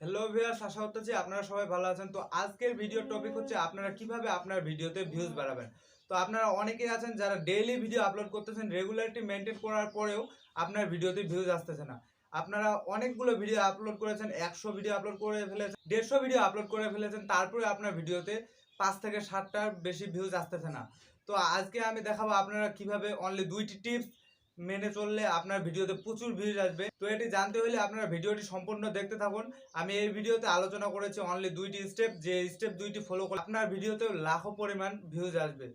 Hello viewers, আশা করতেছি আপনারা সবাই ভালো আছেন। তো আজকের ভিডিও টপিক হচ্ছে আপনারা কিভাবে আপনার ভিডিওতে ভিউজ বাড়াবেন। তো আপনারা অনেকেই আছেন যারা ডেইলি ভিডিও আপলোড করতেছেন, রেগুলারিটি মেনটেন করার পরেও আপনার ভিডিওতে ভিউজ আসতেছে না। আপনারা অনেকগুলো ভিডিও আপলোড করেছেন, 100 ভিডিও আপলোড করে ফেলেছেন, 150 ভিডিও আপলোড করে ফেলেছেন, তারপরে আপনার ভিডিওতে 5 থেকে 7টার বেশি ভিউজ আসতেছে না। তো আজকে আমি দেখাবো আপনারা কিভাবে অনলি 2টি টিপস মেনে চললে আপনার ভিডিওতে প্রচুর ভিউজ আসবে। তো এটি জানতে হলে আপনারা ভিডিওটি সম্পূর্ণ দেখতে থাকুন। আমি এই ভিডিওতে আলোচনা করেছি অনলি 2টি স্টেপ, যে স্টেপ 2টি ফলো করলে আপনার ভিডিওতে লাখো পরিমাণ ভিউজ আসবে।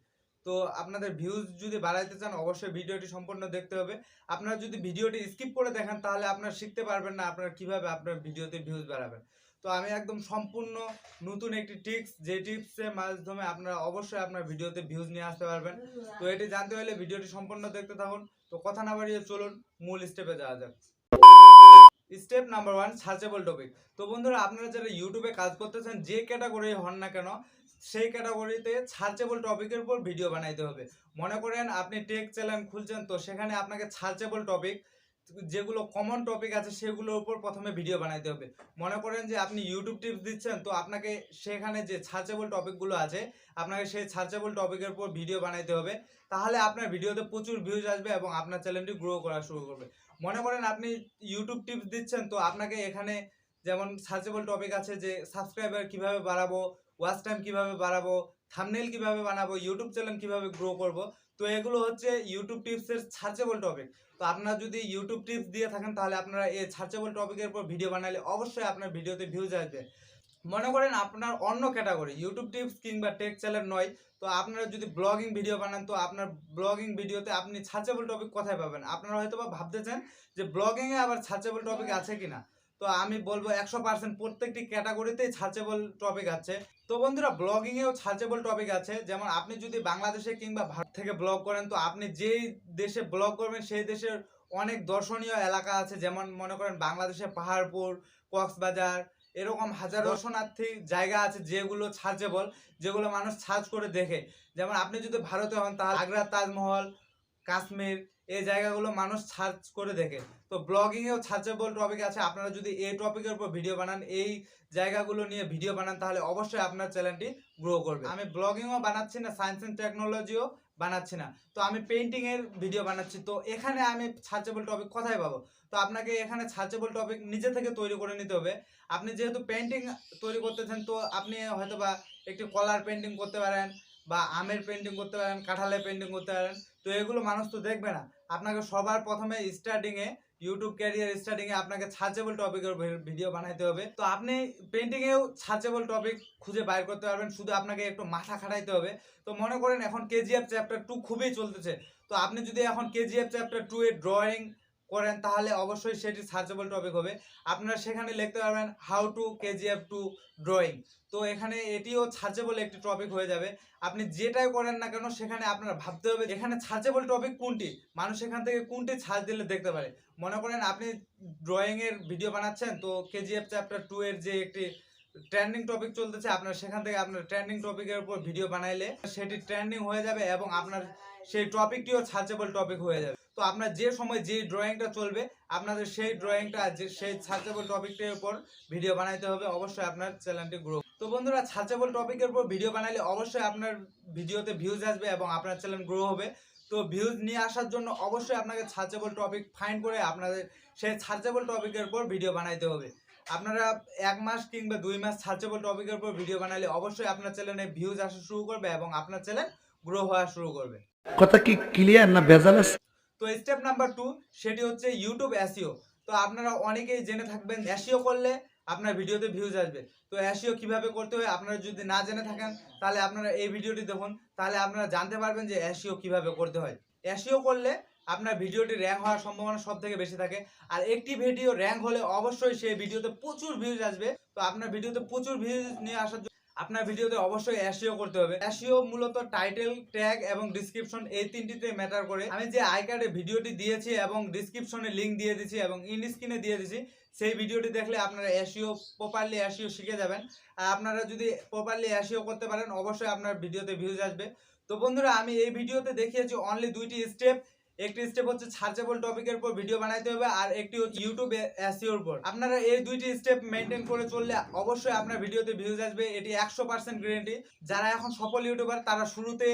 তো আপনাদের ভিউজ যদি বাড়াইতে চান অবশ্যই ভিডিওটি সম্পূর্ণ দেখতে হবে। আপনারা যদি ভিডিওটি স্কিপ করে দেখেন তাহলে আপনারা শিখতে পারবেন না আপনারা কিভাবে আপনার ভিডিওতে ভিউজ বাড়াবেন। তো আমি একদম সম্পূর্ণ নতুন একটি টিপস, যে টিপসের মাধ্যমে আপনারা অবশ্যই আপনার ভিডিওতে ভিউজ নিয়ে আসতে পারবেন। তো এটি জানতে হলে ভিডিওটি সম্পূর্ণ দেখতে থাকুন। তো কথা না বাড়িয়ে চলুন মূল স্টেপে যাওয়া যাক। Step number 1, searchable topic. তো বন্ধুরা, আপনারা যারা ইউটিউবে কাজ করতেছেন, যে ক্যাটাগরি হন না কেন, সেই ক্যাটাগরিতে সার্চেবল টপিকের উপর ভিডিও বানাইতে হবে। মনে করেন আপনি টেক চ্যানেল খুলছেন, তো সেখানে আপনাকে সার্চেবল টপিক, যেগুলো কমন টপিক আছে সেগুলোর উপর প্রথমে ভিডিও বানাইতে হবে। মনে করেন যে আপনি ইউটিউব টিপস দিচ্ছেন, তো আপনাকে সেখানে যে সার্চেবল টপিকগুলো আছে আপনাকে সেই সার্চেবল টপিকের উপর ভিডিও বানাইতে হবে। তাহলে আপনার ভিডিওতে প্রচুর ভিউজ আসবে এবং আপনার চ্যানেলটি গ্রো করা শুরু করবে। মনে করেন আপনি ইউটিউব টিপস দিচ্ছেন, তো আপনাকে এখানে যেমন সার্চেবল টপিক আছে যে সাবস্ক্রাইবার কিভাবে বাড়াবো, ওয়াচ টাইম কিভাবে বাড়াবো, থাম্বনেল কিভাবে বানাবো, ইউটিউব চ্যানেল কিভাবে গ্রো করব। তো এগুলো হচ্ছে ইউটিউব টিপসের সার্চেবল টপিক। তো আপনারা যদি ইউটিউব টিপস দিয়ে থাকেন তাহলে আপনারা এই সার্চেবল টপিকের উপর ভিডিও বানালে অবশ্যই আপনার ভিডিওতে ভিউজ আসবে। মনে করেন আপনার অন্য ক্যাটাগরি ইউটিউব টিপস কিংবা টেক চ্যানেল নয়, তো আপনারা যদি ব্লগিং ভিডিও বানান, তো আপনার ব্লগিং ভিডিওতে আপনি সার্চেবল টপিক কোথায় পাবেন? আপনারা হয়তো বা ভাবতেছেন যে ব্লগিংয়ে আবার সার্চেবল টপিক আছে কিনা। তো আমি বলবো 100% প্রত্যেকটি ক্যাটাগরিতেই সার্চেবল টপিক আছে। তো বন্ধুরা, ব্লগিংয়েও সার্চেবল টপিক আছে। যেমন আপনি যদি বাংলাদেশে কিংবা ভারত থেকে ব্লগ করেন, তো আপনি যেই দেশে ব্লগ করবেন সেই দেশের অনেক দর্শনীয় এলাকা আছে। যেমন মনে করেন বাংলাদেশে পাহাড়পুর, কক্সবাজার, এরকম হাজার দর্শনার্থী জায়গা আছে যেগুলো সার্চেবল, যেগুলো মানুষ সার্চ করে দেখে। যেমন আপনি যদি ভারতে হন তাহলে আগ্রা তাজমহল, কাশ্মীর, এই জায়গাগুলো মানুষ সার্চ করে দেখে। তো ব্লগিংয়েও সার্চেবল টপিক আছে। আপনারা যদি এই টপিকের উপর ভিডিও বানান, এই জায়গাগুলো নিয়ে ভিডিও বানান, তাহলে অবশ্যই আপনার চ্যানেলটি গ্রো করবে। আমি ব্লগিংও বানাচ্ছি না, সায়েন্স অ্যান্ড টেকনোলজিও বানাচ্ছি না, তো আমি পেইন্টিংয়ের ভিডিও বানাচ্ছি। তো এখানে আমি সার্চেবল টপিক কোথায় পাবো? তো আপনাকে এখানে সার্চেবল টপিক নিজে থেকে তৈরি করে নিতে হবে। আপনি যেহেতু পেন্টিং তৈরি করতেছেন, তো আপনি হয়তো বা একটি কলার পেন্টিং করতে পারেন, বা আমের পেন্টিং করতে পারেন, কাঁঠালের পেন্টিং করতে পারেন। তো এগুলো মানুষ তো দেখবে না। আপনাকে সবার প্রথমে স্টার্টিংয়ে, ইউটিউব ক্যারিয়ার স্টার্টিংয়ে আপনাকে সার্চেবল টপিকের ভিডিও বানাইতে হবে। তো আপনি পেন্টিংয়েও সার্চেবল টপিক খুঁজে বাইর করতে পারবেন, শুধু আপনাকে একটু মাথা খাটাইতে হবে। তো মনে করেন এখন কেজিএফ চ্যাপ্টার 2 খুবই চলতেছে, তো আপনি যদি এখন কেজিএফ চ্যাপ্টার 2 এর ড্রয়িং করেন তাহলে অবশ্যই সেটি সার্চেবল টপিক হবে। আপনারা সেখানে লিখতে পারবেন how to KGF to drawing. তো এখানে এটিও সার্চেবল একটি টপিক হয়ে যাবে। আপনি যেটাই করেন না কেন সেখানে আপনারা ভাবতে হবে এখানে সার্চেবল টপিক কোনটি, মানুষ এখান থেকে কোনটি সার্চ দিলে দেখতে পারে। মনে করেন আপনি ড্রয়িংয়ের ভিডিও বানাচ্ছেন, তো কেজিএফ চ্যাপ্টার 2 এর যে একটি ট্রেন্ডিং টপিক চলতেছে, আপনার সেখান থেকে আপনার ট্রেন্ডিং টপিকের উপর ভিডিও বানাইলে সেটি ট্রেন্ডিং হয়ে যাবে এবং আপনার সেই টপিকটিও সার্চেবল টপিক হয়ে যাবে। তো আপনার যে সময় যে ড্রয়িংটা চলবে আপনাদের সেই ড্রয়িংটা, যে সেই সার্চেবল টপিকটার উপর ভিডিও বানাইতে হবে। অবশ্যই আপনার চ্যানেলটি গ্রো। তো বন্ধুরা, সার্চেবল টপিকের উপর ভিডিও বানাইলে অবশ্যই আপনার ভিডিওতে ভিউজ আসবে এবং আপনার চ্যানেল গ্রো হবে। তো ভিউজ নিয়ে আসার জন্য অবশ্যই আপনাকে সার্চেবল টপিক ফাইন্ড করে আপনাদের সেই সার্চেবল টপিকের উপর ভিডিও বানাইতে হবে। আপনারা 1 মাস কিংবা 2 মাস সার্চেবল টপিকের উপর ভিডিও বানালে অবশ্যই আপনার চ্যানেলে ভিউজ আসা শুরু করবে এবং আপনার চ্যানেল গ্রো হওয়া শুরু করবে। কথা কি ক্লিয়ার না ভেজাল আছে? তো স্টেপ নাম্বার 2, সেটি হচ্ছে ইউটিউব এসইও। তো আপনারা অনেকেই জেনে থাকবেন এসইও করলে আপনার ভিডিওতে ভিউজ আসবে। তো এসইও কিভাবে করতে হয় আপনারা যদি না জেনে থাকেন তাহলে আপনারা এই ভিডিওটি দেখুন, তাহলে আপনারা জানতে পারবেন যে এসইও কিভাবে করতে হয়। এসইও করলে আপনার ভিডিওটি র্যাঙ্ক হওয়ার সম্ভাবনা সবথেকে বেশি থাকে। আর একটি ভিডিও র্যাঙ্ক হলে অবশ্যই সেই ভিডিওতে প্রচুর ভিউজ আসবে। তো আপনার ভিডিওতে প্রচুর ভিউজ নিয়ে আসার জন্য আপনার ভিডিওতে অবশ্যই এসইও করতে হবে। এসইও মূলত টাইটেল, ট্যাগ এবং ডেসক্রিপশন, এই তিনটিতে ম্যাটার করে। আমি যে আই কার্ডে ভিডিওটি দিয়েছি এবং ডেসক্রিপশনে লিংক দিয়ে দিয়েছি এবং ইন স্ক্রিনে দিয়ে দিয়েছি, সেই ভিডিওটি দেখলে আপনারা এসইও প্রপারলি এসইও শিখে যাবেন। আর আপনারা যদি প্রপারলি এসইও করতে পারেন অবশ্যই আপনার ভিডিওতে ভিউজ আসবে। তো বন্ধুরা, আমি এই ভিডিওতে দেখিয়েছি অনলি 2টি স্টেপ। একটি স্টেপ হচ্ছে সার্চেবল টপিকের উপর ভিডিও বানাইতে হবে, আর একটি হচ্ছে ইউটিউব এসইওর উপর। আপনারা এই দুইটি স্টেপ মেনটেন করে চললে অবশ্যই আপনার ভিডিওতে ভিউজ আসবে, এটি 100% গ্যারান্টি। যারা এখন সফল ইউটিউবার তারা শুরুতে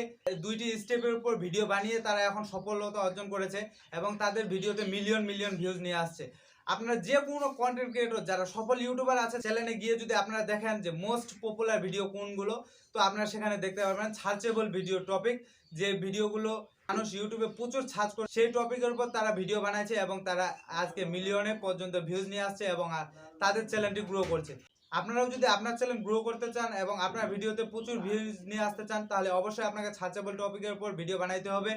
দুইটি স্টেপের উপর ভিডিও বানিয়ে তারা এখন সফলতা অর্জন করেছে এবং তাদের ভিডিওতে মিলিয়ন মিলিয়ন ভিউজ নিয়ে আসছে। আপনারা যে কোনো কন্টেন্ট ক্রিয়েটর যারা সফল ইউটিউবার আছে চ্যানেলে গিয়ে যদি আপনারা দেখেন যে মোস্ট পপুলার ভিডিও কোনগুলো, তো আপনারা সেখানে দেখতে পারবেন সার্চেবল ভিডিও টপিক, যে ভিডিওগুলো মানুষ ইউটিউবে প্রচুর সার্চ করে সেই টপিকের উপর তারা ভিডিও বানাইছে এবং তারা আজকে মিলিয়নে পর্যন্ত ভিউজ নিয়ে আসছে এবং তাদের চ্যানেলটি গ্রো করছে। আপনারাও যদি আপনার চ্যানেল গ্রো করতে চান এবং আপনার ভিডিওতে প্রচুর ভিউজ নিয়ে আসতে চান তাহলে অবশ্যই আপনাকে সার্চেবল টপিকের উপর ভিডিও বানাইতে হবে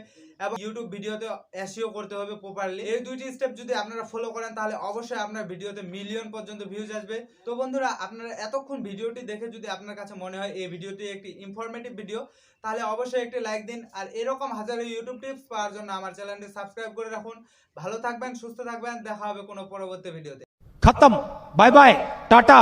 এবং ইউটিউব ভিডিওতে এসইও করতে হবে প্রপারলি। এই দুইটি স্টেপ যদি আপনারা ফলো করেন তাহলে অবশ্যই আপনার ভিডিওতে মিলিয়ন পর্যন্ত ভিউজ আসবে। তো বন্ধুরা, আপনারা এতক্ষণ ভিডিওটি দেখে যদি আপনার কাছে মনে হয় এই ভিডিওটি একটি ইনফরমেটিভ ভিডিও তাহলে অবশ্যই একটি লাইক দিন, আর এরকম হাজারো ইউটিউব টিপস পাওয়ার জন্য আমার চ্যানেলটি সাবস্ক্রাইব করে রাখুন। ভালো থাকবেন, সুস্থ থাকবেন, দেখা হবে কোনো পরবর্তী ভিডিওতে। खत्म, बाय बाय, टाटा।